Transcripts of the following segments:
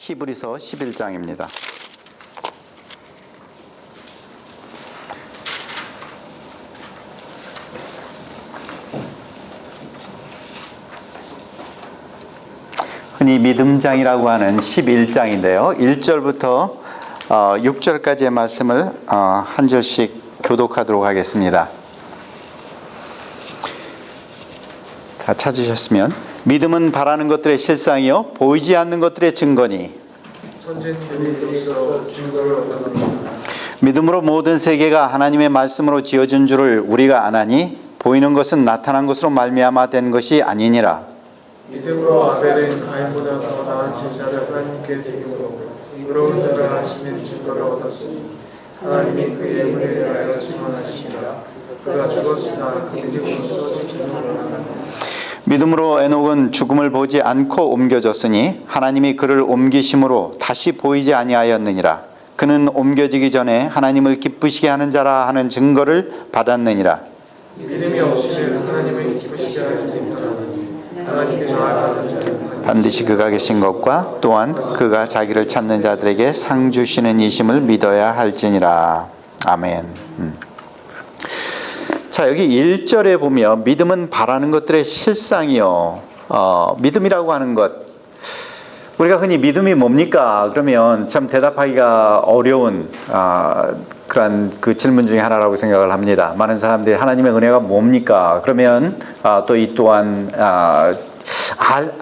히브리서 11장입니다. 흔히 믿음장이라고 하는 11장인데요. 1절부터 6절까지의 말씀을 한 절씩 교독하도록 하겠습니다. 다 찾으셨으면, 믿음은 바라는 것들의 실상이요 보이지 않는 것들의 증거니, 믿음으로 모든 세계가 하나님의 말씀으로 지어진 줄을 우리가 아나니 보이는 것은 나타난 것으로 말미암아 된 것이 아니니라. 믿음으로 아벨은 가인보다 더 나은 제사를 하나님께 드림으로 의로운 자를 하시는 증거를 얻었으니 하나님이 그의 예물에 대하여 증언하시니라. 그가 죽었으나 그 믿음으로써 지킴을 받았느니라. 믿음으로 에녹은 죽음을 보지 않고 옮겨졌으니 하나님이 그를 옮기심으로 다시 보이지 아니하였느니라. 그는 옮겨지기 전에 하나님을 기쁘시게 하는 자라 하는 증거를 받았느니라. 믿음이 없이는 하나님을 기쁘시게 하지 못하나니 하나님께 나아가는 자는 반드시 그가 계신 것과 또한 그가 자기를 찾는 자들에게 상 주시는 이심을 믿어야 할지니라. 아멘. 자, 여기 1절에 보면 믿음은 바라는 것들의 실상이요. 믿음이라고 하는 것, 우리가 흔히 믿음이 뭡니까? 그러면 참 대답하기가 어려운 그런 그 질문 중에 하나라고 생각을 합니다. 많은 사람들이 하나님의 은혜가 뭡니까? 그러면 또 이 또한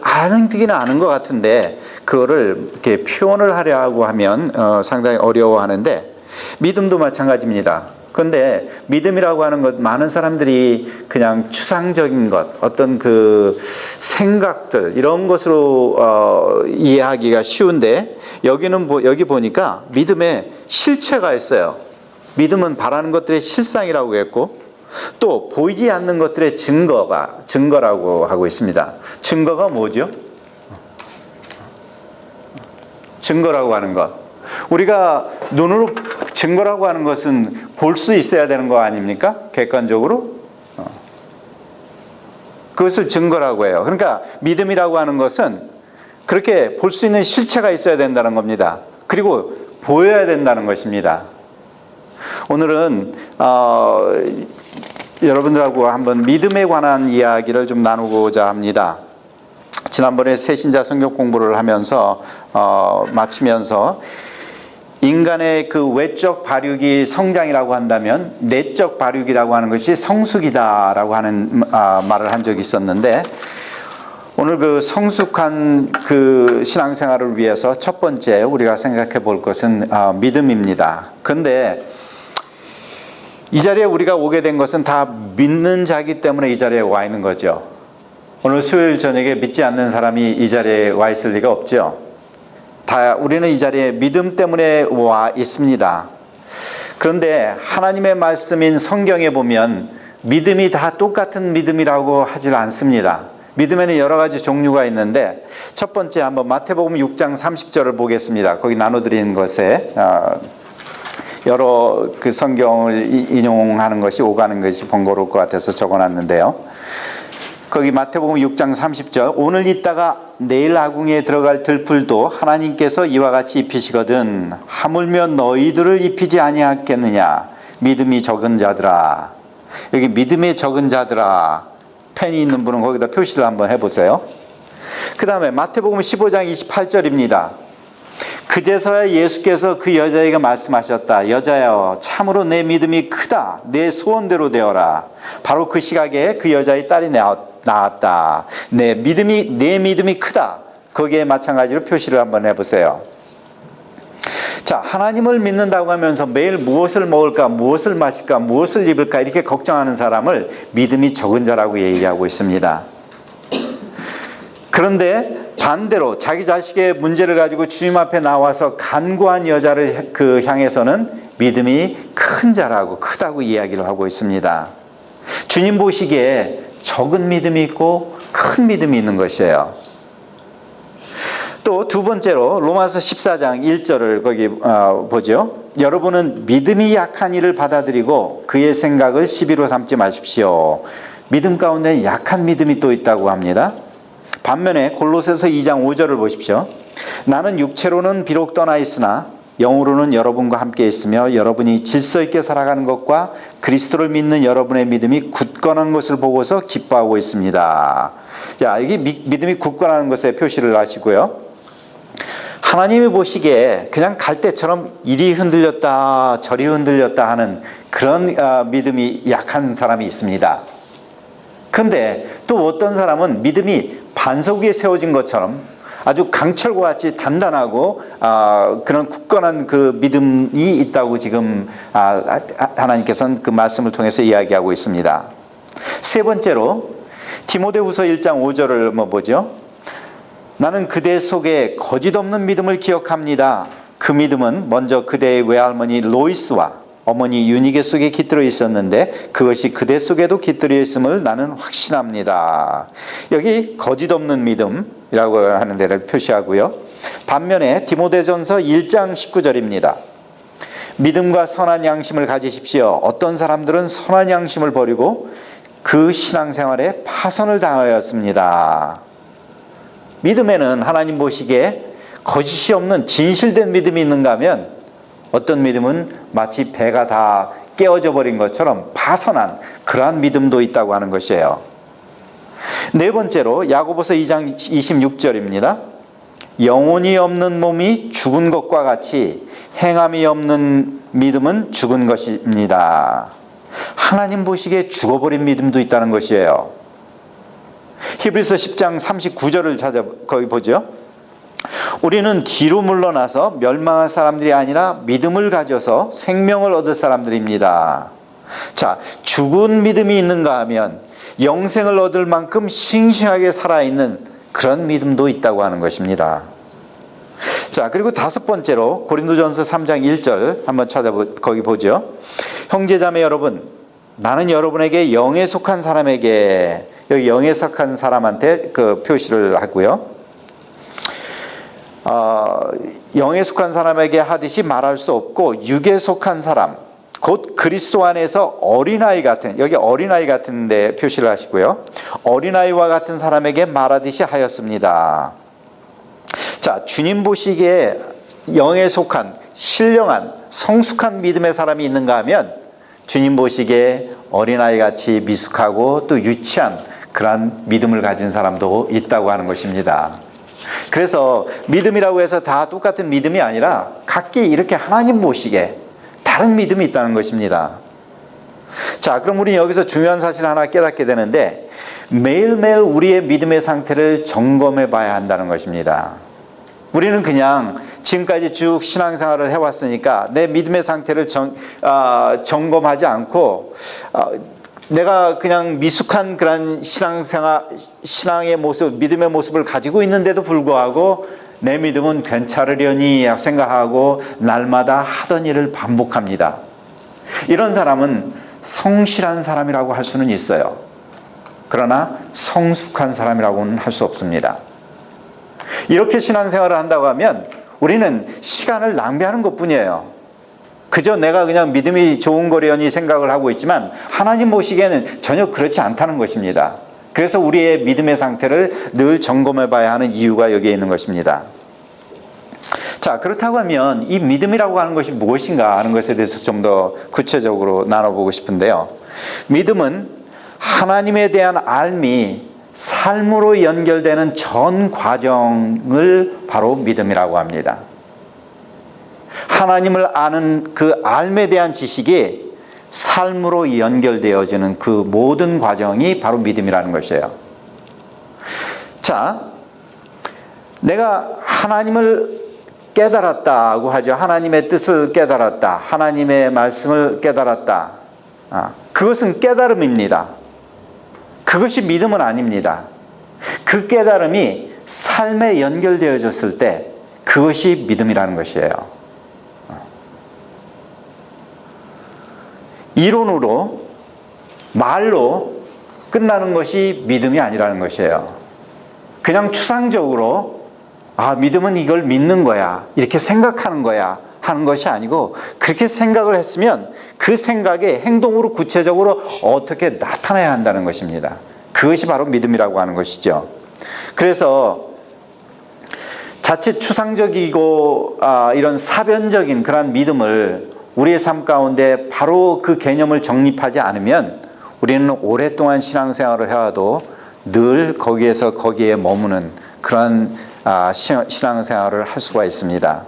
아는기는 아는 것 같은데 그거를 이렇게 표현을 하려고 하면 상당히 어려워하는데, 믿음도 마찬가지입니다. 그런데 믿음이라고 하는 것, 많은 사람들이 그냥 추상적인 것, 어떤 그 생각들 이런 것으로 이해하기가 쉬운데, 여기 보니까 믿음에 실체가 있어요. 믿음은 바라는 것들의 실상이라고 했고, 또 보이지 않는 것들의 증거라고 하고 있습니다. 증거가 뭐죠? 증거라고 하는 것, 우리가 눈으로 증거라고 하는 것은 볼 수 있어야 되는 거 아닙니까? 객관적으로 그것을 증거라고 해요. 그러니까 믿음이라고 하는 것은 그렇게 볼 수 있는 실체가 있어야 된다는 겁니다. 그리고 보여야 된다는 것입니다. 오늘은 여러분들하고 한번 믿음에 관한 이야기를 좀 나누고자 합니다. 지난번에 새신자 성경 공부를 하면서 마치면서 인간의 그 외적 발육이 성장이라고 한다면 내적 발육이라고 하는 것이 성숙이다라고 하는 말을 한 적이 있었는데, 오늘 그 성숙한 그 신앙생활을 위해서 첫 번째 우리가 생각해 볼 것은 믿음입니다. 그런데 이 자리에 우리가 오게 된 것은 다 믿는 자이기 때문에 이 자리에 와 있는 거죠. 오늘 수요일 저녁에 믿지 않는 사람이 이 자리에 와 있을 리가 없죠. 다 우리는 이 자리에 믿음 때문에 와 있습니다. 그런데 하나님의 말씀인 성경에 보면 믿음이 다 똑같은 믿음이라고 하질 않습니다. 믿음에는 여러 가지 종류가 있는데, 첫 번째 한번 마태복음 6장 30절을 보겠습니다. 거기 나눠드린 것에 여러 그 성경을 인용하는 것이 오가는 것이 번거로울 것 같아서 적어놨는데요. 거기 마태복음 6장 30절, 오늘 있다가 내일 아궁이에 들어갈 들풀도 하나님께서 이와 같이 입히시거든 하물며 너희들을 입히지 아니하겠느냐. 믿음이 적은 자들아. 여기 믿음이 적은 자들아, 펜이 있는 분은 거기다 표시를 한번 해보세요. 그 다음에 마태복음 15장 28절입니다. 그제서야 예수께서 그 여자에게 말씀하셨다. 여자여, 참으로 내 믿음이 크다. 내 소원대로 되어라. 바로 그 시각에 그 여자의 딸이 나왔다. 내 믿음이 크다. 거기에 마찬가지로 표시를 한번 해보세요. 자, 하나님을 믿는다고 하면서 매일 무엇을 먹을까, 무엇을 마실까, 무엇을 입을까 이렇게 걱정하는 사람을 믿음이 적은 자라고 얘기하고 있습니다. 그런데 반대로 자기 자식의 문제를 가지고 주님 앞에 나와서 간구한 여자를 향해서는 믿음이 큰 자라고, 크다고 이야기를 하고 있습니다. 주님 보시기에 적은 믿음이 있고 큰 믿음이 있는 것이에요. 또 두 번째로 로마서 14장 1절을 거기 보죠. 여러분은 믿음이 약한 이를 받아들이고 그의 생각을 시비로 삼지 마십시오. 믿음 가운데 약한 믿음이 또 있다고 합니다. 반면에 골로새서 2장 5절을 보십시오. 나는 육체로는 비록 떠나 있으나 영으로는 여러분과 함께 있으며 여러분이 질서 있게 살아가는 것과 그리스도를 믿는 여러분의 믿음이 굳건한 것을 보고서 기뻐하고 있습니다. 자, 여기 믿음이 굳건한 것에 표시를 하시고요. 하나님이 보시기에 그냥 갈대처럼 이리 흔들렸다 저리 흔들렸다 하는 그런 믿음이 약한 사람이 있습니다. 그런데 또 어떤 사람은 믿음이 반석 위에 세워진 것처럼 아주 강철과 같이 단단하고 그런 굳건한 그 믿음이 있다고 지금 하나님께서는 그 말씀을 통해서 이야기하고 있습니다. 세 번째로 디모데후서 1장 5절을 보죠. 나는 그대 속에 거짓 없는 믿음을 기억합니다. 그 믿음은 먼저 그대의 외할머니 로이스와 어머니 유니게 속에 깃들어 있었는데 그것이 그대 속에도 깃들어 있음을 나는 확신합니다. 여기 거짓 없는 믿음이라고 하는 데를 표시하고요. 반면에 디모데전서 1장 19절입니다. 믿음과 선한 양심을 가지십시오. 어떤 사람들은 선한 양심을 버리고 그 신앙생활에 파선을 당하였습니다. 믿음에는 하나님 보시기에 거짓이 없는 진실된 믿음이 있는가 하면 어떤 믿음은 마치 배가 다 깨어져 버린 것처럼 파선한 그러한 믿음도 있다고 하는 것이에요. 네 번째로 야고보서 2장 26절입니다. 영혼이 없는 몸이 죽은 것과 같이 행함이 없는 믿음은 죽은 것입니다. 하나님 보시기에 죽어버린 믿음도 있다는 것이에요. 히브리서 10장 39절을 거기 보죠. 우리는 뒤로 물러나서 멸망할 사람들이 아니라 믿음을 가져서 생명을 얻을 사람들입니다. 자, 죽은 믿음이 있는가 하면 영생을 얻을 만큼 싱싱하게 살아있는 그런 믿음도 있다고 하는 것입니다. 자, 그리고 다섯 번째로 고린도전서 3장 1절 한번 거기 보죠. 형제자매 여러분, 나는 여러분에게 영에 속한 사람에게, 여기 영에 속한 사람한테 그 표시를 하고요. 영에 속한 사람에게 하듯이 말할 수 없고 육에 속한 사람, 곧 그리스도 안에서 어린아이 같은, 여기 어린아이 같은 데 표시를 하시고요. 어린아이와 같은 사람에게 말하듯이 하였습니다. 자, 주님 보시기에 영에 속한 신령한 성숙한 믿음의 사람이 있는가 하면 주님 보시기에 어린아이같이 미숙하고 또 유치한 그러한 믿음을 가진 사람도 있다고 하는 것입니다. 그래서 믿음이라고 해서 다 똑같은 믿음이 아니라 각기 이렇게 하나님 보시기에 다른 믿음이 있다는 것입니다. 자, 그럼 우리는 여기서 중요한 사실을 하나 깨닫게 되는데 매일매일 우리의 믿음의 상태를 점검해 봐야 한다는 것입니다. 우리는 그냥 지금까지 쭉 신앙생활을 해왔으니까 내 믿음의 상태를 점검하지 않고 내가 그냥 미숙한 그런 신앙의 모습, 믿음의 모습을 가지고 있는데도 불구하고 내 믿음은 괜찮으려니 생각하고 날마다 하던 일을 반복합니다. 이런 사람은 성실한 사람이라고 할 수는 있어요. 그러나 성숙한 사람이라고는 할 수 없습니다. 이렇게 신앙생활을 한다고 하면 우리는 시간을 낭비하는 것뿐이에요. 그저 내가 그냥 믿음이 좋은 거려니 생각을 하고 있지만 하나님 보시기에는 전혀 그렇지 않다는 것입니다. 그래서 우리의 믿음의 상태를 늘 점검해 봐야 하는 이유가 여기에 있는 것입니다. 자, 그렇다고 하면 이 믿음이라고 하는 것이 무엇인가 하는 것에 대해서 좀 더 구체적으로 나눠보고 싶은데요. 믿음은 하나님에 대한 알미, 삶으로 연결되는 전 과정을 바로 믿음이라고 합니다. 하나님을 아는 그 알에 대한 지식이 삶으로 연결되어지는 그 모든 과정이 바로 믿음이라는 것이에요. 자, 내가 하나님을 깨달았다고 하죠. 하나님의 뜻을 깨달았다. 하나님의 말씀을 깨달았다. 그것은 깨달음입니다. 그것이 믿음은 아닙니다. 그 깨달음이 삶에 연결되어졌을 때 그것이 믿음이라는 것이에요. 이론으로, 말로 끝나는 것이 믿음이 아니라는 것이에요. 그냥 추상적으로 믿음은 이걸 믿는 거야, 이렇게 생각하는 거야 하는 것이 아니고, 그렇게 생각을 했으면 그 생각에 행동으로 구체적으로 어떻게 나타나야 한다는 것입니다. 그것이 바로 믿음이라고 하는 것이죠. 그래서 자칫 추상적이고 이런 사변적인 그런 믿음을 우리의 삶 가운데 바로 그 개념을 정립하지 않으면 우리는 오랫동안 신앙생활을 해와도 늘 거기에 머무는 그런 신앙생활을 할 수가 있습니다.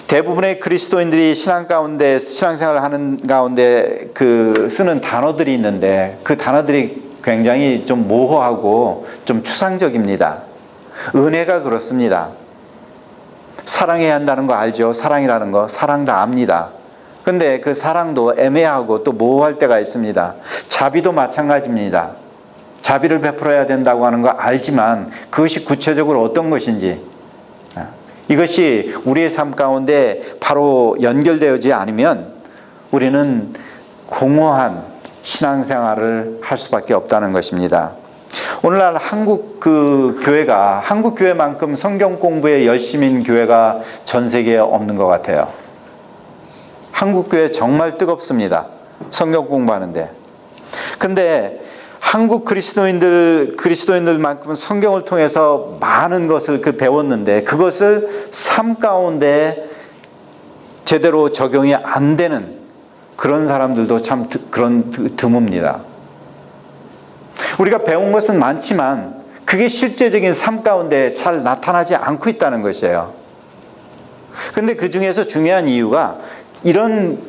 대부분의 그리스도인들이 신앙생활을 하는 가운데 쓰는 단어들이 있는데 그 단어들이 굉장히 좀 모호하고 좀 추상적입니다. 은혜가 그렇습니다. 사랑해야 한다는 거 알죠? 사랑이라는 거 사랑 다 압니다. 근데 그 사랑도 애매하고 또 모호할 때가 있습니다. 자비도 마찬가지입니다. 자비를 베풀어야 된다고 하는 거 알지만 그것이 구체적으로 어떤 것인지 이것이 우리의 삶 가운데 바로 연결되어지지 않으면 우리는 공허한 신앙생활을 할 수밖에 없다는 것입니다. 오늘날 한국 교회만큼 성경 공부에 열심인 교회가 전 세계에 없는 것 같아요. 한국 교회 정말 뜨겁습니다. 성경 공부하는데. 근데 한국 그리스도인들만큼은 성경을 통해서 많은 것을 배웠는데 그것을 삶 가운데 제대로 적용이 안 되는 그런 사람들도 참 드뭅니다. 우리가 배운 것은 많지만 그게 실제적인 삶 가운데 잘 나타나지 않고 있다는 것이에요. 근데 그 중에서 중요한 이유가 이런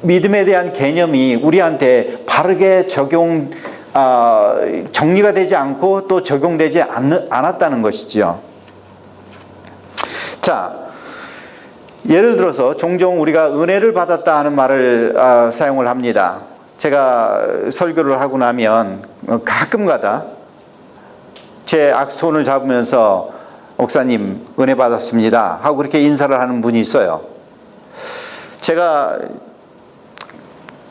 믿음에 대한 개념이 우리한테 바르게 정리가 되지 않고 또 적용되지 않았다는 것이죠. 자, 예를 들어서 종종 우리가 은혜를 받았다 하는 말을 사용을 합니다. 제가 설교를 하고 나면 가끔가다 제 손을 잡으면서 목사님 은혜 받았습니다 하고 그렇게 인사를 하는 분이 있어요. 제가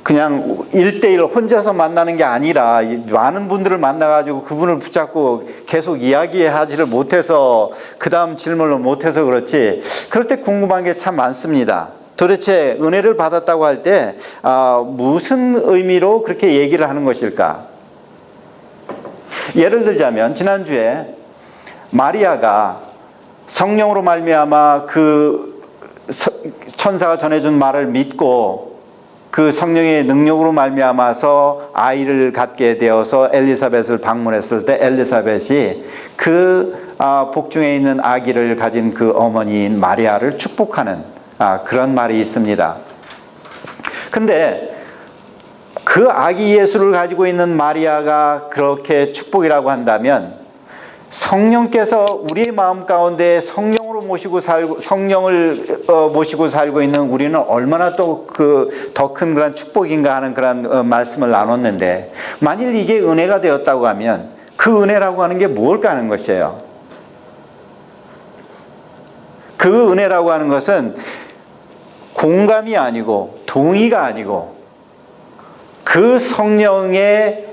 그냥 1대1 혼자서 만나는 게 아니라 많은 분들을 만나가지고 그분을 붙잡고 계속 이야기하지를 못해서 그 다음 질문을 못해서 그렇지 그럴 때 궁금한 게 참 많습니다. 도대체 은혜를 받았다고 할 때 무슨 의미로 그렇게 얘기를 하는 것일까? 예를 들자면 지난주에 마리아가 성령으로 말미암아 그 천사가 전해준 말을 믿고 그 성령의 능력으로 말미암아서 아이를 갖게 되어서 엘리사벳을 방문했을 때 엘리사벳이 그 복중에 있는 아기를 가진 그 어머니인 마리아를 축복하는 그런 말이 있습니다. 근데 그 아기 예수를 가지고 있는 마리아가 그렇게 축복이라고 한다면 성령께서 우리의 마음 가운데 성령을 모시고 살고 있는 우리는 얼마나 또 더 큰 그런 축복인가 하는 그런 말씀을 나눴는데 만일 이게 은혜가 되었다고 하면 그 은혜라고 하는 게 뭘까 하는 것이에요. 그 은혜라고 하는 것은 공감이 아니고 동의가 아니고 그 성령의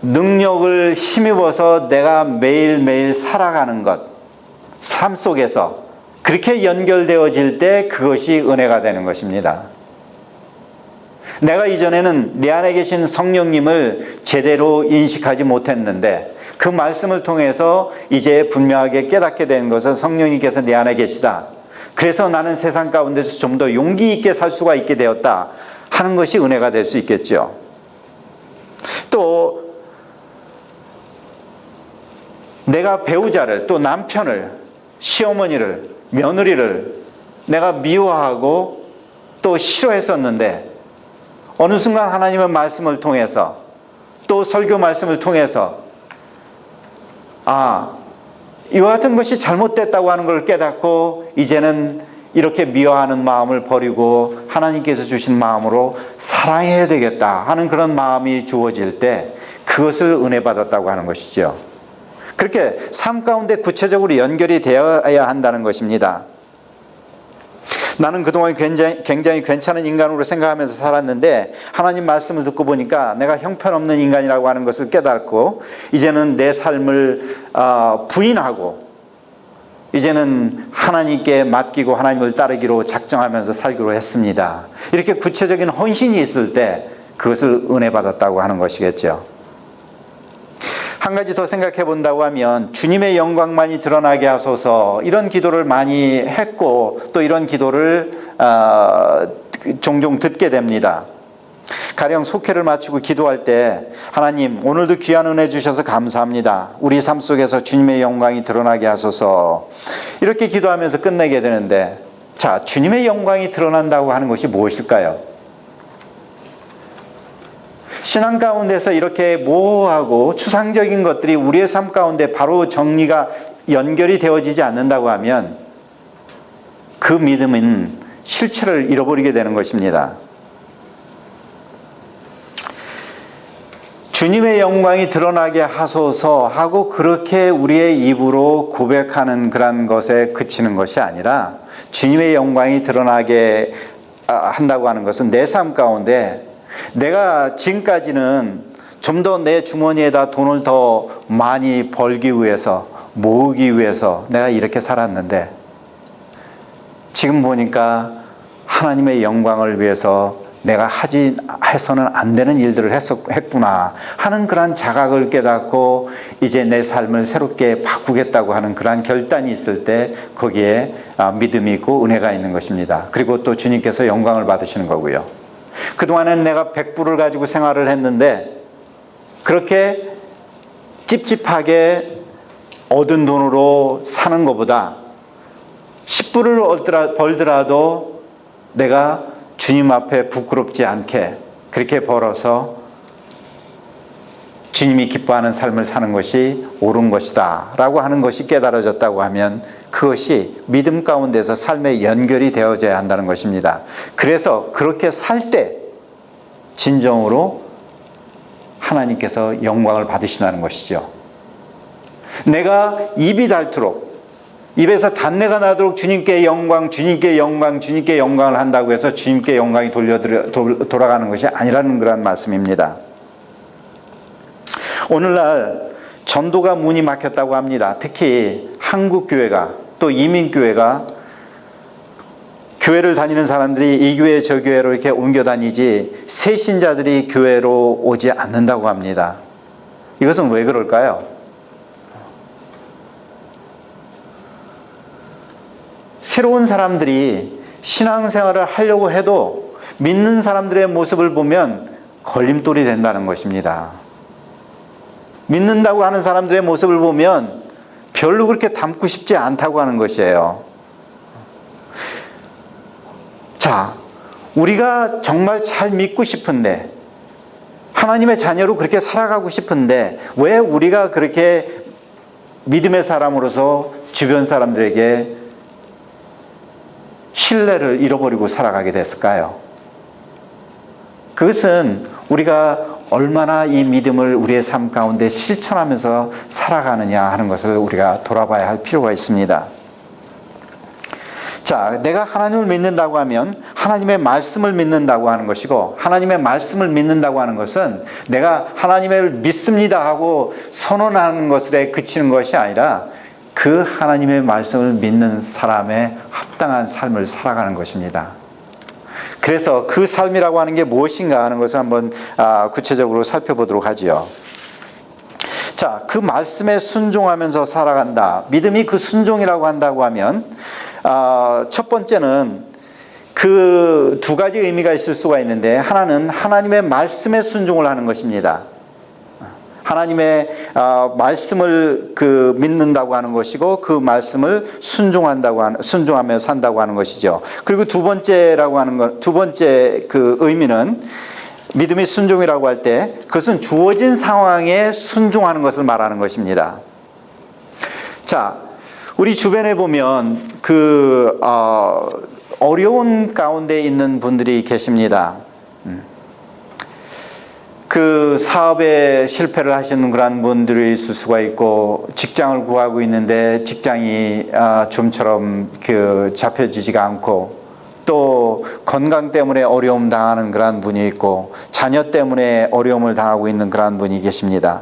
능력을 힘입어서 내가 매일매일 살아가는 것, 삶 속에서 그렇게 연결되어질 때 그것이 은혜가 되는 것입니다. 내가 이전에는 내 안에 계신 성령님을 제대로 인식하지 못했는데 그 말씀을 통해서 이제 분명하게 깨닫게 된 것은 성령님께서 내 안에 계시다. 그래서 나는 세상 가운데서 좀 더 용기 있게 살 수가 있게 되었다 하는 것이 은혜가 될 수 있겠죠. 또 내가 배우자를 또 남편을 시어머니를 며느리를 내가 미워하고 또 싫어했었는데 어느 순간 하나님의 말씀을 통해서 또 설교 말씀을 통해서 이와 같은 것이 잘못됐다고 하는 걸 깨닫고 이제는 이렇게 미워하는 마음을 버리고 하나님께서 주신 마음으로 사랑해야 되겠다 하는 그런 마음이 주어질 때 그것을 은혜 받았다고 하는 것이죠. 그렇게 삶 가운데 구체적으로 연결이 되어야 한다는 것입니다. 나는 그동안 굉장히 괜찮은 인간으로 생각하면서 살았는데 하나님 말씀을 듣고 보니까 내가 형편없는 인간이라고 하는 것을 깨닫고 이제는 내 삶을 부인하고 이제는 하나님께 맡기고 하나님을 따르기로 작정하면서 살기로 했습니다. 이렇게 구체적인 헌신이 있을 때 그것을 은혜 받았다고 하는 것이겠죠. 한 가지 더 생각해 본다고 하면 주님의 영광만이 드러나게 하소서, 이런 기도를 많이 했고 또 이런 기도를 종종 듣게 됩니다. 가령 속회를 마치고 기도할 때 하나님 오늘도 귀한 은혜 주셔서 감사합니다. 우리 삶 속에서 주님의 영광이 드러나게 하소서, 이렇게 기도하면서 끝내게 되는데, 자, 주님의 영광이 드러난다고 하는 것이 무엇일까요? 신앙 가운데서 이렇게 모호하고 추상적인 것들이 우리의 삶 가운데 바로 정리가 연결이 되어지지 않는다고 하면 그 믿음은 실체를 잃어버리게 되는 것입니다. 주님의 영광이 드러나게 하소서 하고 그렇게 우리의 입으로 고백하는 그런 것에 그치는 것이 아니라, 주님의 영광이 드러나게 한다고 하는 것은 내 삶 가운데 내가 지금까지는 좀 더 내 주머니에다 돈을 더 많이 벌기 위해서, 모으기 위해서 내가 이렇게 살았는데, 지금 보니까 하나님의 영광을 위해서 내가 해서는 안 되는 일들을 했구나 하는 그러한 자각을 깨닫고 이제 내 삶을 새롭게 바꾸겠다고 하는 그러한 결단이 있을 때 거기에 믿음이 있고 은혜가 있는 것입니다. 그리고 또 주님께서 영광을 받으시는 거고요. 그동안엔 내가 100불을 가지고 생활을 했는데 그렇게 찝찝하게 얻은 돈으로 사는 것보다 10불을 벌더라도 내가 주님 앞에 부끄럽지 않게 그렇게 벌어서 주님이 기뻐하는 삶을 사는 것이 옳은 것이다 라고 하는 것이 깨달아졌다고 하면 그것이 믿음 가운데서 삶에 연결이 되어져야 한다는 것입니다. 그래서 그렇게 살 때 진정으로 하나님께서 영광을 받으신다는 것이죠. 내가 입이 닳도록, 입에서 단내가 나도록 주님께 영광, 주님께 영광, 주님께 영광을 한다고 해서 주님께 영광이 돌아가는 것이 아니라는 그런 말씀입니다. 오늘날 전도가 문이 막혔다고 합니다. 특히 한국 교회가, 또 이민 교회가, 교회를 다니는 사람들이 이 교회 저 교회로 이렇게 옮겨 다니지 새 신자들이 교회로 오지 않는다고 합니다. 이것은 왜 그럴까요? 새로운 사람들이 신앙생활을 하려고 해도 믿는 사람들의 모습을 보면 걸림돌이 된다는 것입니다. 믿는다고 하는 사람들의 모습을 보면 별로 그렇게 닮고 싶지 않다고 하는 것이에요. 자, 우리가 정말 잘 믿고 싶은데, 하나님의 자녀로 그렇게 살아가고 싶은데 왜 우리가 그렇게 믿음의 사람으로서 주변 사람들에게 신뢰를 잃어버리고 살아가게 됐을까요? 그것은 우리가 얼마나 이 믿음을 우리의 삶 가운데 실천하면서 살아가느냐 하는 것을 우리가 돌아봐야 할 필요가 있습니다. 자, 내가 하나님을 믿는다고 하면 하나님의 말씀을 믿는다고 하는 것이고, 하나님의 말씀을 믿는다고 하는 것은 내가 하나님을 믿습니다 하고 선언하는 것에 그치는 것이 아니라 그 하나님의 말씀을 믿는 사람의 합당한 삶을 살아가는 것입니다. 그래서 그 삶이라고 하는 게 무엇인가 하는 것을 한번 구체적으로 살펴보도록 하지요. 자, 그 말씀에 순종하면서 살아간다. 믿음이 그 순종이라고 한다고 하면 첫 번째는 그 두 가지 의미가 있을 수가 있는데, 하나는 하나님의 말씀에 순종을 하는 것입니다. 하나님의 말씀을 믿는다고 하는 것이고 그 말씀을 순종하며 산다고 하는 것이죠. 그리고 두 번째 그 의미는, 믿음의 순종이라고 할 때 그것은 주어진 상황에 순종하는 것을 말하는 것입니다. 자, 우리 주변에 보면 어려운 가운데 있는 분들이 계십니다. 그 사업에 실패를 하시는 그런 분들이 있을 수가 있고, 직장을 구하고 있는데 직장이 좀처럼 잡혀지지가 않고, 또 건강 때문에 어려움 당하는 그런 분이 있고, 자녀 때문에 어려움을 당하고 있는 그런 분이 계십니다.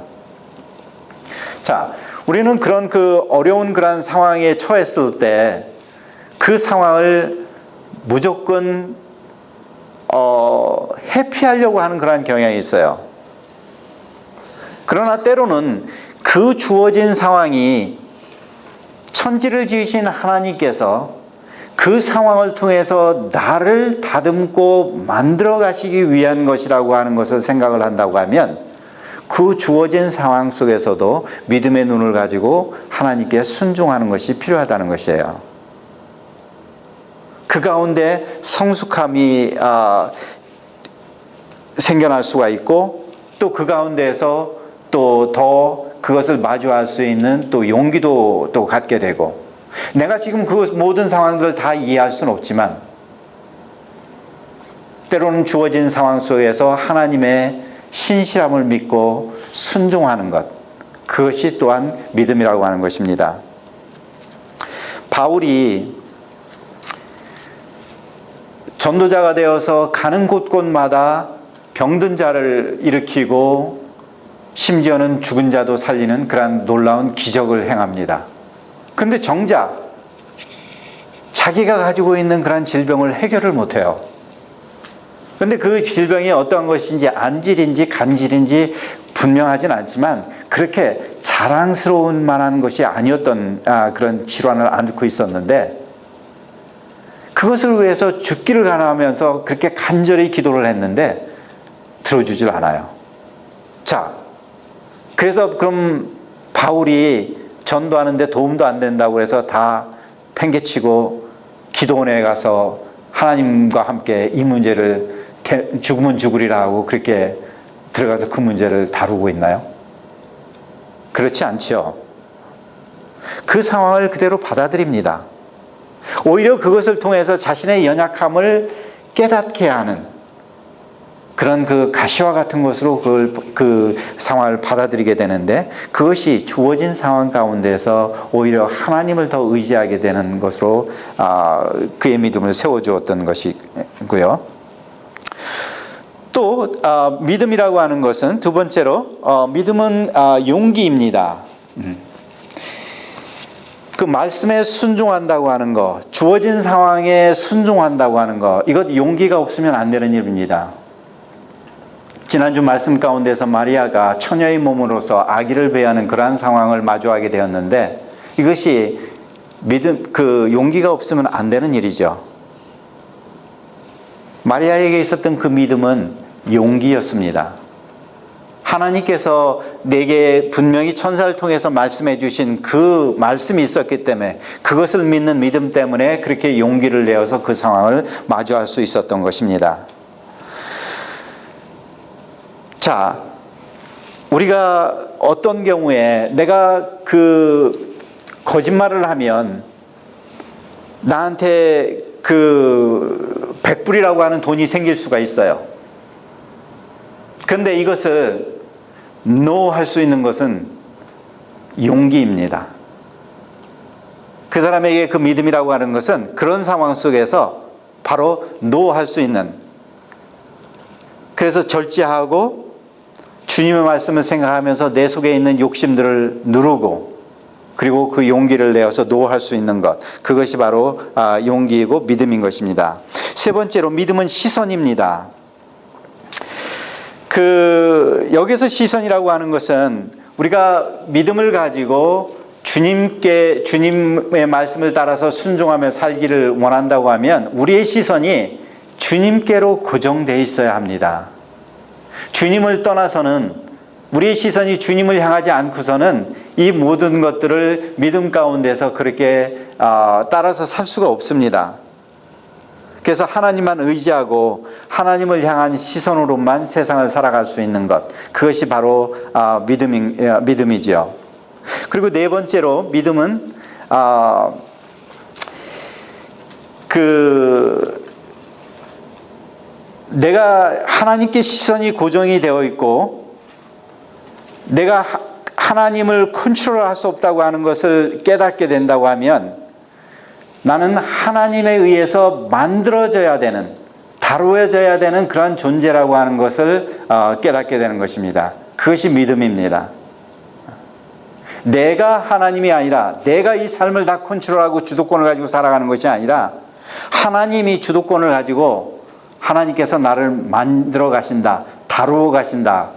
자, 우리는 그런 어려운 그런 상황에 처했을 때 그 상황을 무조건 회피하려고 하는 그런 경향이 있어요. 그러나 때로는 그 주어진 상황이 천지를 지으신 하나님께서 그 상황을 통해서 나를 다듬고 만들어 가시기 위한 것이라고 하는 것을 생각을 한다고 하면 그 주어진 상황 속에서도 믿음의 눈을 가지고 하나님께 순종하는 것이 필요하다는 것이에요. 그 가운데 성숙함이 생겨날 수가 있고 또 그 가운데에서 또 더 그것을 마주할 수 있는 또 용기도 또 갖게 되고, 내가 지금 그 모든 상황들을 다 이해할 수는 없지만 때로는 주어진 상황 속에서 하나님의 신실함을 믿고 순종하는 것, 그것이 또한 믿음이라고 하는 것입니다. 바울이 전도자가 되어서 가는 곳곳마다 병든 자를 일으키고 심지어는 죽은 자도 살리는 그러한 놀라운 기적을 행합니다. 그런데 정작 자기가 가지고 있는 그러한 질병을 해결을 못해요. 그런데 그 질병이 어떠한 것인지 안질인지 간질인지 분명하진 않지만 그렇게 자랑스러운 만한 것이 아니었던 그런 질환을 앓고 있었는데, 그것을 위해서 죽기를 간하면서 그렇게 간절히 기도를 했는데 들어주질 않아요. 자, 그래서 그럼 바울이 전도하는데 도움도 안 된다고 해서 다 팽개치고 기도원에 가서 하나님과 함께 이 문제를 죽으면 죽으리라 하고 그렇게 들어가서 그 문제를 다루고 있나요? 그렇지 않죠. 그 상황을 그대로 받아들입니다. 오히려 그것을 통해서 자신의 연약함을 깨닫게 하는 그런 그 가시와 같은 것으로 그 상황을 받아들이게 되는데, 그것이 주어진 상황 가운데서 오히려 하나님을 더 의지하게 되는 것으로 그의 믿음을 세워주었던 것이고요. 또 믿음이라고 하는 것은 두 번째로 믿음은 용기입니다. 그 말씀에 순종한다고 하는 것, 주어진 상황에 순종한다고 하는 것, 이것 용기가 없으면 안 되는 일입니다. 지난주 말씀 가운데서 마리아가 처녀의 몸으로서 아기를 배하는 그러한 상황을 마주하게 되었는데, 이것이 그 용기가 없으면 안 되는 일이죠. 마리아에게 있었던 그 믿음은 용기였습니다. 하나님께서 내게 분명히 천사를 통해서 말씀해 주신 그 말씀이 있었기 때문에, 그것을 믿는 믿음 때문에 그렇게 용기를 내어서 그 상황을 마주할 수 있었던 것입니다. 자, 우리가 어떤 경우에 내가 그 거짓말을 하면 나한테 그 100불이라고 하는 돈이 생길 수가 있어요. 그런데 이것을 no 할 수 있는 것은 용기입니다. 그 사람에게 그 믿음이라고 하는 것은 그런 상황 속에서 바로 no 할 수 있는, 그래서 절제하고 주님의 말씀을 생각하면서 내 속에 있는 욕심들을 누르고 그리고 그 용기를 내어서 no 할 수 있는 것, 그것이 바로 용기이고 믿음인 것입니다. 세 번째로 믿음은 시선입니다. 여기서 시선이라고 하는 것은 우리가 믿음을 가지고 주님의 말씀을 따라서 순종하며 살기를 원한다고 하면 우리의 시선이 주님께로 고정되어 있어야 합니다. 주님을 떠나서는, 우리의 시선이 주님을 향하지 않고서는 이 모든 것들을 믿음 가운데서 그렇게 따라서 살 수가 없습니다. 그래서 하나님만 의지하고 하나님을 향한 시선으로만 세상을 살아갈 수 있는 것, 그것이 바로 믿음이지요. 그리고 네 번째로 믿음은 내가 하나님께 시선이 고정이 되어 있고 내가 하나님을 컨트롤할 수 없다고 하는 것을 깨닫게 된다고 하면, 나는 하나님에 의해서 만들어져야 되는, 다루어져야 되는 그런 존재라고 하는 것을 깨닫게 되는 것입니다. 그것이 믿음입니다. 내가 하나님이 아니라, 내가 이 삶을 다 컨트롤하고 주도권을 가지고 살아가는 것이 아니라 하나님이 주도권을 가지고 하나님께서 나를 만들어 가신다, 다루어 가신다,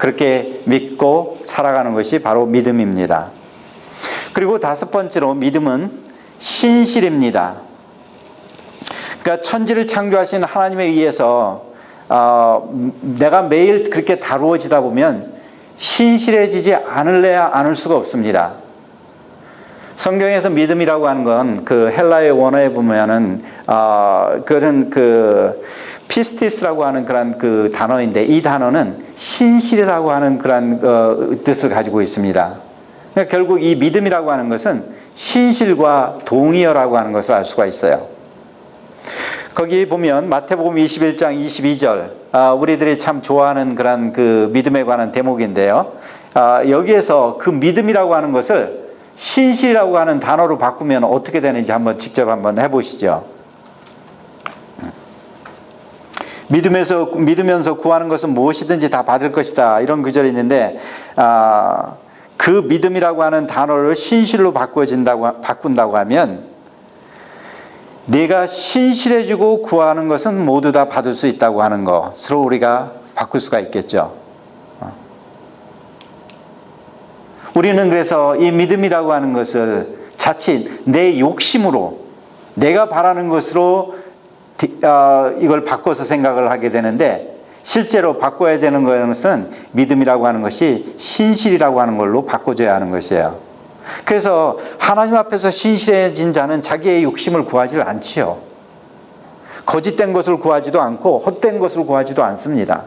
그렇게 믿고 살아가는 것이 바로 믿음입니다. 그리고 다섯 번째로 믿음은 신실입니다. 그러니까 천지를 창조하신 하나님에 의해서 내가 매일 그렇게 다루어지다 보면 신실해지지 않을 수가 없습니다. 성경에서 믿음이라고 하는 건 그 헬라의 원어에 보면은 그런 그 피스티스라고 하는 그런 그 단어인데, 이 단어는 신실이라고 하는 그런 뜻을 가지고 있습니다. 그러니까 결국 이 믿음이라고 하는 것은 신실과 동의어라고 하는 것을 알 수가 있어요. 거기 보면 마태복음 21장 22절, 우리들이 참 좋아하는 그런 그 믿음에 관한 대목인데요. 여기에서 그 믿음이라고 하는 것을 신실이라고 하는 단어로 바꾸면 어떻게 되는지 직접 한번 해보시죠. 믿으면서 구하는 것은 무엇이든지 다 받을 것이다, 이런 구절이 있는데, 그 믿음이라고 하는 단어를 신실로 바꾼다고 하면, 내가 신실해지고 구하는 것은 모두 다 받을 수 있다고 하는 것으로 우리가 바꿀 수가 있겠죠. 우리는 그래서 이 믿음이라고 하는 것을 자칫 내 욕심으로, 내가 바라는 것으로 이걸 바꿔서 생각을 하게 되는데, 실제로 바꿔야 되는 것은 믿음이라고 하는 것이 신실이라고 하는 걸로 바꿔줘야 하는 것이에요. 그래서 하나님 앞에서 신실해진 자는 자기의 욕심을 구하지 않지요. 거짓된 것을 구하지도 않고 헛된 것을 구하지도 않습니다.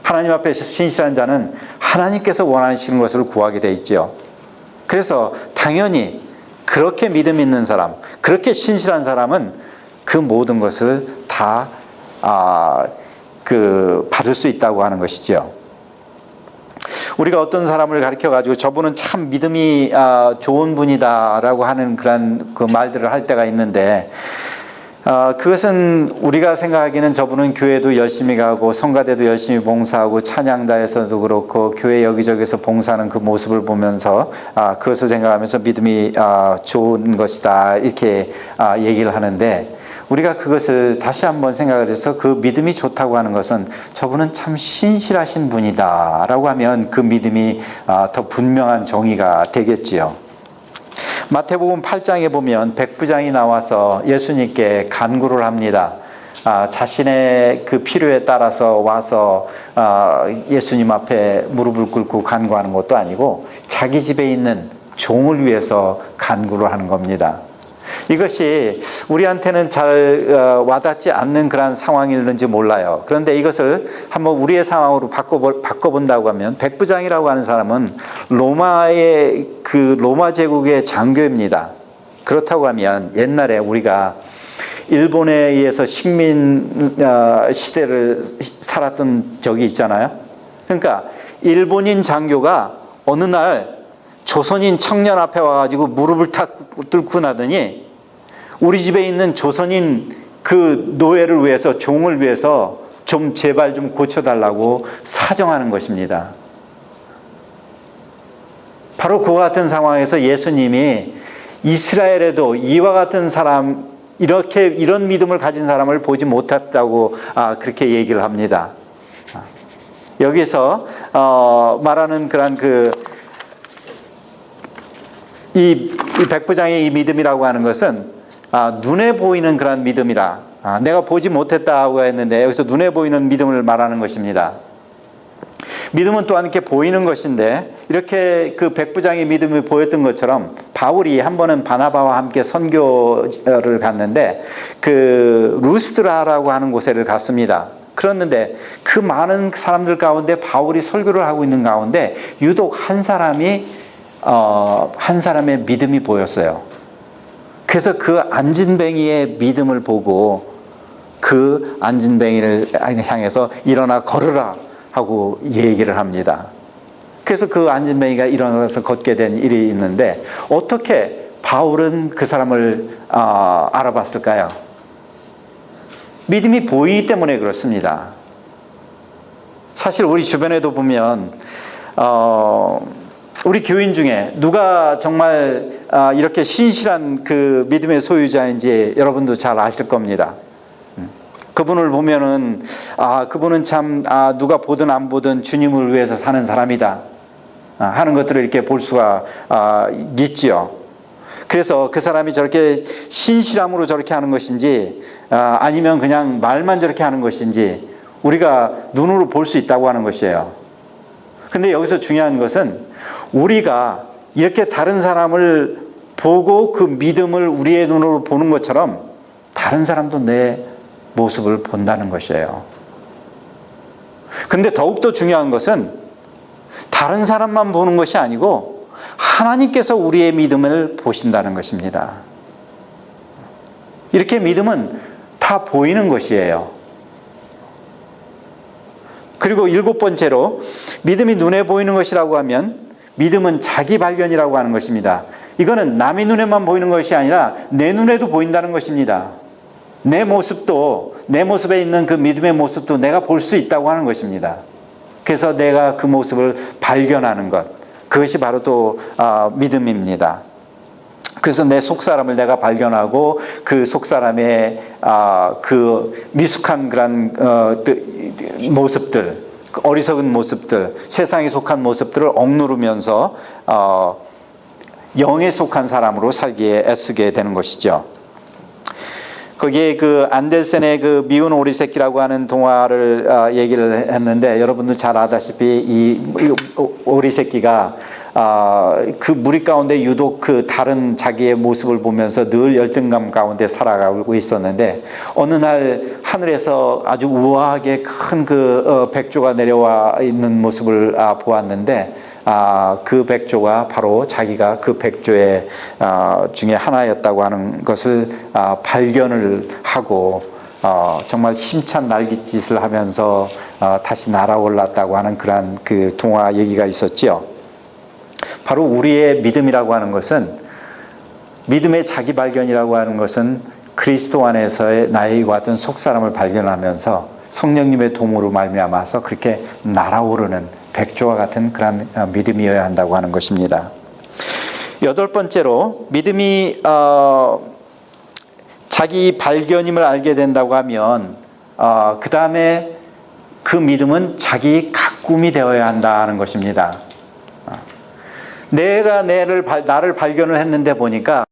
하나님 앞에서 신실한 자는 하나님께서 원하시는 것을 구하게 돼 있죠. 그래서 당연히 그렇게 믿음 있는 사람, 그렇게 신실한 사람은 그 모든 것을 다 받을 수 있다고 하는 것이죠. 우리가 어떤 사람을 가르쳐 가지고 저분은 참 믿음이 좋은 분이다라고 하는 그런 그 말들을 할 때가 있는데, 그것은 우리가 생각하기에는 저분은 교회도 열심히 가고 성가대도 열심히 봉사하고 찬양다에서도 그렇고 교회 여기저기서 봉사하는 그 모습을 보면서 그것을 생각하면서 믿음이 좋은 것이다, 이렇게 얘기를 하는데, 우리가 그것을 다시 한번 생각을 해서 그 믿음이 좋다고 하는 것은 저분은 참 신실하신 분이다 라고 하면 그 믿음이 더 분명한 정의가 되겠지요. 마태복음 8장에 보면 백부장이 나와서 예수님께 간구를 합니다. 자신의 그 필요에 따라서 와서 예수님 앞에 무릎을 꿇고 간구하는 것도 아니고 자기 집에 있는 종을 위해서 간구를 하는 겁니다. 이것이 우리한테는 잘 와닿지 않는 그런 상황일는지 몰라요. 그런데 이것을 한번 우리의 상황으로 바꿔본다고 하면, 백부장이라고 하는 사람은 로마 제국의 장교입니다. 그렇다고 하면 옛날에 우리가 일본에 의해서 식민 시대를 살았던 적이 있잖아요. 그러니까 일본인 장교가 어느 날 조선인 청년 앞에 와가지고 무릎을 탁 뚫고 나더니 우리 집에 있는 조선인 그 노예를 위해서, 종을 위해서 좀 제발 좀 고쳐달라고 사정하는 것입니다. 바로 그와 같은 상황에서 예수님이 이스라엘에도 이와 같은 사람, 이런 믿음을 가진 사람을 보지 못했다고 그렇게 얘기를 합니다. 여기서 말하는 그런 이 백부장의 이 믿음이라고 하는 것은 눈에 보이는 그런 믿음이라, 내가 보지 못했다고 했는데 여기서 눈에 보이는 믿음을 말하는 것입니다. 믿음은 또한 이렇게 보이는 것인데, 이렇게 그 백부장의 믿음이 보였던 것처럼 바울이 한 번은 바나바와 함께 선교를 갔는데 그 루스드라라고 하는 곳에를 갔습니다. 그랬는데 그 많은 사람들 가운데 바울이 설교를 하고 있는 가운데 유독 한 사람의 믿음이 보였어요. 그래서 그 안진뱅이의 믿음을 보고 그 안진뱅이를 향해서 일어나 걸으라 하고 얘기를 합니다. 그래서 그 안진뱅이가 일어나서 걷게 된 일이 있는데, 어떻게 바울은 그 사람을 알아봤을까요? 믿음이 보이기 때문에 그렇습니다. 사실 우리 주변에도 보면 우리 교인 중에 누가 정말 이렇게 신실한 그 믿음의 소유자인지 여러분도 잘 아실 겁니다. 그분을 보면은 그분은 참 누가 보든 안 보든 주님을 위해서 사는 사람이다 하는 것들을 이렇게 볼 수가 있지요. 그래서 그 사람이 저렇게 신실함으로 저렇게 하는 것인지 아니면 그냥 말만 저렇게 하는 것인지 우리가 눈으로 볼 수 있다고 하는 것이에요. 근데 여기서 중요한 것은 우리가 이렇게 다른 사람을 보고 그 믿음을 우리의 눈으로 보는 것처럼 다른 사람도 내 모습을 본다는 것이에요. 근데 더욱더 중요한 것은 다른 사람만 보는 것이 아니고 하나님께서 우리의 믿음을 보신다는 것입니다. 이렇게 믿음은 다 보이는 것이에요. 그리고 7번째로 믿음이 눈에 보이는 것이라고 하면 믿음은 자기 발견이라고 하는 것입니다. 이거는 남의 눈에만 보이는 것이 아니라 내 눈에도 보인다는 것입니다. 내 모습도, 내 모습에 있는 그 믿음의 모습도 내가 볼 수 있다고 하는 것입니다. 그래서 내가 그 모습을 발견하는 것, 그것이 바로 또 믿음입니다. 그래서 내 속사람을 내가 발견하고 그 속사람의 그 미숙한 그런 모습들, 어리석은 모습들, 세상에 속한 모습들을 억누르면서 영에 속한 사람으로 살기에 애쓰게 되는 것이죠. 거기에 그 안델센의 그 미운 오리 새끼라고 하는 동화를 얘기를 했는데, 여러분들 잘 아다시피 이 오리 새끼가 그 무리 가운데 유독 그 다른 자기의 모습을 보면서 늘 열등감 가운데 살아가고 있었는데, 어느 날 하늘에서 아주 우아하게 큰 그 백조가 내려와 있는 모습을 보았는데, 그 백조가 바로 자기가 그 백조의 중에 하나였다고 하는 것을 발견을 하고 정말 힘찬 날갯짓을 하면서 다시 날아올랐다고 하는 그러한 그 동화 얘기가 있었지요. 바로 우리의 믿음이라고 하는 것은, 믿음의 자기 발견이라고 하는 것은 그리스도 안에서의 나의 같은 속사람을 발견하면서 성령님의 도움으로 말미암아서 그렇게 날아오르는 백조와 같은 그런 믿음이어야 한다고 하는 것입니다. 8번째로 믿음이 자기 발견임을 알게 된다고 하면 그 다음에 그 믿음은 자기 가꿈이 되어야 한다는 것입니다. 내가 나를 발견을 했는데 보니까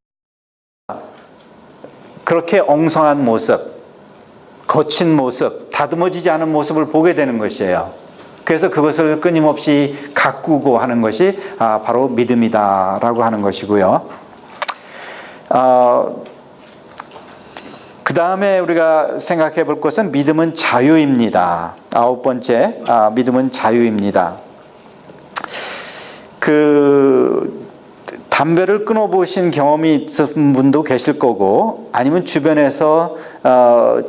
그렇게 엉성한 모습, 거친 모습, 다듬어지지 않은 모습을 보게 되는 것이에요. 그래서 그것을 끊임없이 가꾸고 하는 것이 바로 믿음이다라고 하는 것이고요. 그 다음에 우리가 생각해 볼 것은 믿음은 자유입니다. 9번째, 믿음은 자유입니다. 그 담배를 끊어보신 경험이 있은 분도 계실 거고, 아니면 주변에서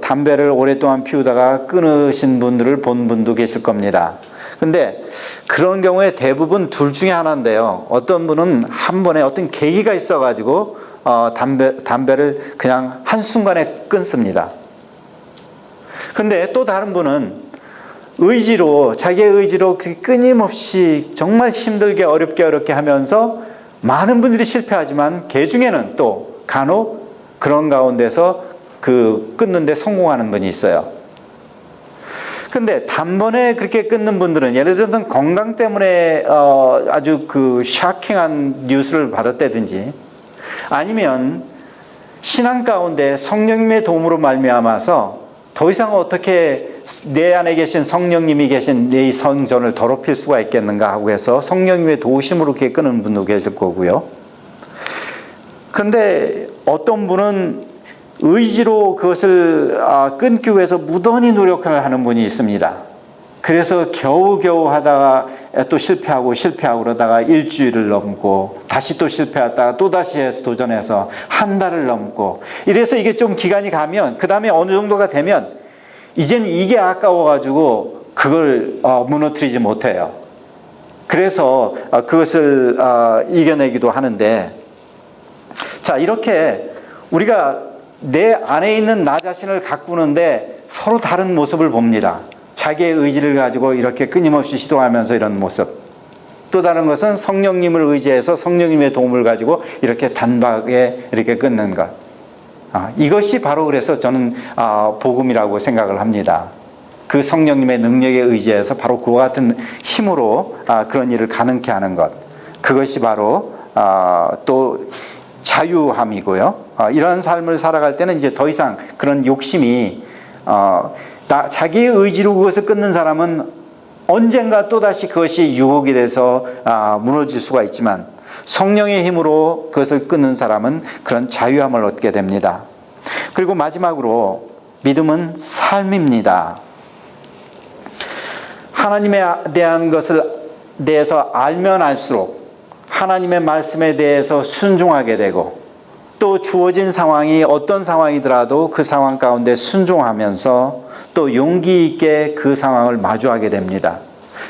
담배를 오랫동안 피우다가 끊으신 분들을 본 분도 계실 겁니다. 근데 그런 경우에 대부분 둘 중에 하나인데요. 어떤 분은 한 번에 어떤 계기가 있어가지고 담배를 그냥 한순간에 끊습니다. 근데 또 다른 분은 자기의 의지로 끊임없이 정말 힘들게 어렵게 하면서 많은 분들이 실패하지만 그 중에는 또 간혹 그런 가운데서 끊는데 성공하는 분이 있어요. 근데 단번에 그렇게 끊는 분들은, 예를 들면 건강 때문에 아주 샤킹한 뉴스를 받았다든지, 아니면 신앙 가운데 성령님의 도움으로 말미암아서 더 이상 어떻게 내 안에 계신 성령님이 계신 내 성전을 더럽힐 수가 있겠는가 하고 해서 성령님의 도우심으로 그렇게 끊는 분도 계실 거고요. 근데 어떤 분은 의지로 그것을 끊기 위해서 무던히 노력을 하는 분이 있습니다. 그래서 겨우겨우 하다가 또 실패하고 그러다가 일주일을 넘고, 다시 또 실패하다가 또 다시 해서 도전해서 한 달을 넘고, 이래서 이게 좀 기간이 가면 그 다음에 어느 정도가 되면 이젠 이게 아까워가지고 그걸 무너뜨리지 못해요. 그래서 그것을 이겨내기도 하는데, 자, 이렇게 우리가 내 안에 있는 나 자신을 가꾸는데 서로 다른 모습을 봅니다. 자기의 의지를 가지고 이렇게 끊임없이 시도하면서 이런 모습. 또 다른 것은 성령님을 의지해서 성령님의 도움을 가지고 이렇게 단박에 이렇게 끊는 것. 이것이 바로 그래서 저는 복음이라고 생각을 합니다. 그 성령님의 능력에 의지해서 바로 그와 같은 힘으로 그런 일을 가능케 하는 것, 그것이 바로 또 자유함이고요. 이러한 삶을 살아갈 때는 이제 더 이상 그런 욕심이 자기의 의지로 그것을 끊는 사람은 언젠가 또다시 그것이 유혹이 돼서 무너질 수가 있지만, 성령의 힘으로 그것을 끊는 사람은 그런 자유함을 얻게 됩니다. 그리고 마지막으로 믿음은 삶입니다. 하나님에 대한 것을 대해서 알면 알수록 하나님의 말씀에 대해서 순종하게 되고, 또 주어진 상황이 어떤 상황이더라도 그 상황 가운데 순종하면서 또 용기 있게 그 상황을 마주하게 됩니다.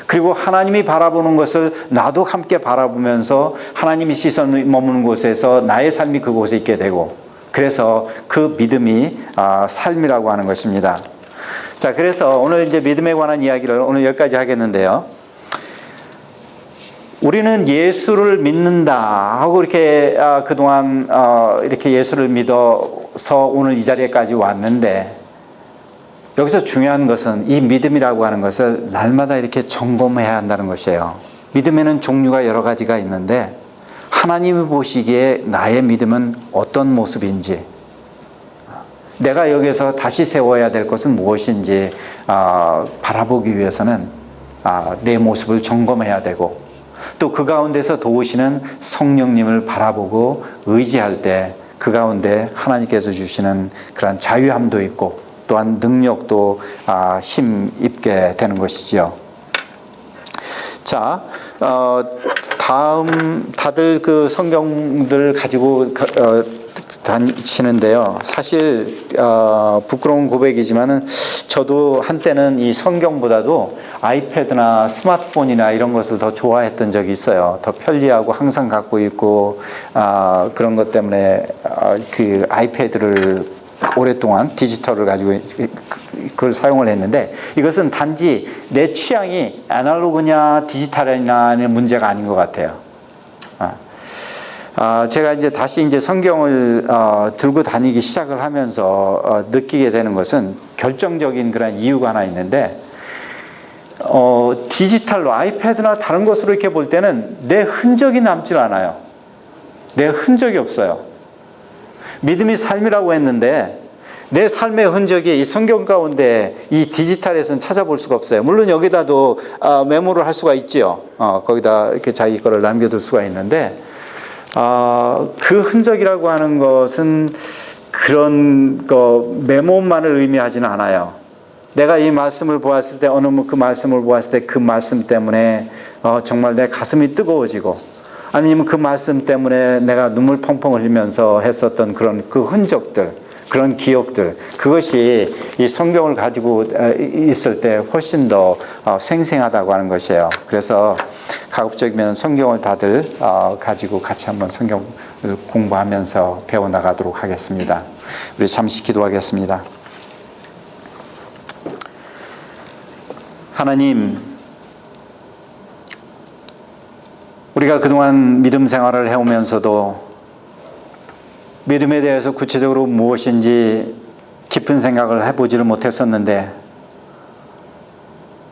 그리고 하나님이 바라보는 것을 나도 함께 바라보면서 하나님이 시선이 머무는 곳에서 나의 삶이 그곳에 있게 되고, 그래서 그 믿음이 삶이라고 하는 것입니다. 자, 그래서 오늘 이제 믿음에 관한 이야기를 오늘 여기까지 하겠는데요. 우리는 예수를 믿는다 하고 이렇게 그동안 이렇게 예수를 믿어서 오늘 이 자리에까지 왔는데, 여기서 중요한 것은 이 믿음이라고 하는 것을 날마다 이렇게 점검해야 한다는 것이에요. 믿음에는 종류가 여러 가지가 있는데, 하나님이 보시기에 나의 믿음은 어떤 모습인지, 내가 여기서 다시 세워야 될 것은 무엇인지 바라보기 위해서는 내 모습을 점검해야 되고, 또 그 가운데서 도우시는 성령님을 바라보고 의지할 때 그 가운데 하나님께서 주시는 그런 자유함도 있고 또한 능력도 힘있게 되는 것이지요. 자, 다음 다들 그 성경들 가지고 다니시는데요. 사실 부끄러운 고백이지만은 저도 한때는 이 성경보다도 아이패드나 스마트폰이나 이런 것을 더 좋아했던 적이 있어요. 더 편리하고 항상 갖고 있고 그런 것 때문에 그 아이패드를 오랫동안 디지털을 가지고 그걸 사용을 했는데, 이것은 단지 내 취향이 아날로그냐 디지털이냐의 문제가 아닌 것 같아요. 제가 이제 다시 이제 성경을 들고 다니기 시작을 하면서 느끼게 되는 것은 결정적인 그런 이유가 하나 있는데, 디지털로 아이패드나 다른 것으로 이렇게 볼 때는 내 흔적이 남질 않아요. 내 흔적이 없어요. 믿음이 삶이라고 했는데 내 삶의 흔적이 이 성경 가운데 이 디지털에서는 찾아볼 수가 없어요. 물론 여기다도 메모를 할 수가 있지요. 거기다 이렇게 자기 거를 남겨둘 수가 있는데, 그 흔적이라고 하는 것은 그런 메모만을 의미하지는 않아요. 내가 이 말씀을 보았을 때, 어느 그 말씀을 보았을 때 그 말씀 때문에 정말 내 가슴이 뜨거워지고, 아니면 그 말씀 때문에 내가 눈물 펑펑 흘리면서 했었던 그런 그 흔적들, 그런 기억들, 그것이 이 성경을 가지고 있을 때 훨씬 더 생생하다고 하는 것이에요. 그래서 가급적이면 성경을 다들 가지고 같이 한번 성경을 공부하면서 배워나가도록 하겠습니다. 우리 잠시 기도하겠습니다. 하나님, 우리가 그동안 믿음 생활을 해오면서도 믿음에 대해서 구체적으로 무엇인지 깊은 생각을 해보지를 못했었는데,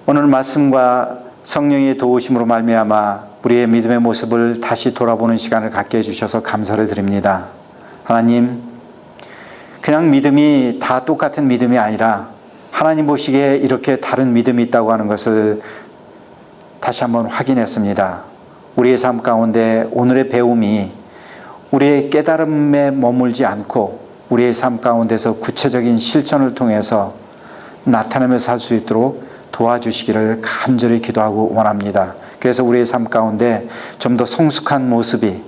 오늘 말씀과 성령의 도우심으로 말미암아 우리의 믿음의 모습을 다시 돌아보는 시간을 갖게 해주셔서 감사를 드립니다. 하나님, 그냥 믿음이 다 똑같은 믿음이 아니라 하나님 보시기에 이렇게 다른 믿음이 있다고 하는 것을 다시 한번 확인했습니다. 우리의 삶 가운데 오늘의 배움이 우리의 깨달음에 머물지 않고 우리의 삶 가운데서 구체적인 실천을 통해서 나타내며 살 수 있도록 도와주시기를 간절히 기도하고 원합니다. 그래서 우리의 삶 가운데 좀 더 성숙한 모습이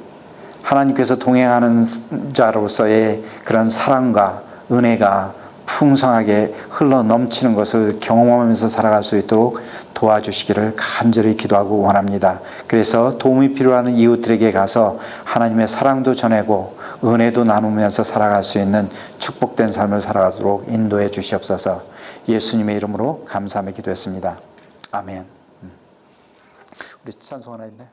하나님께서 동행하는 자로서의 그런 사랑과 은혜가 풍성하게 흘러 넘치는 것을 경험하면서 살아갈 수 있도록 도와주시기를 간절히 기도하고 원합니다. 그래서 도움이 필요한 이웃들에게 가서 하나님의 사랑도 전하고 은혜도 나누면서 살아갈 수 있는 축복된 삶을 살아가도록 인도해 주시옵소서. 예수님의 이름으로 감사하며 기도했습니다. 아멘. 우리 찬송 하나 있네.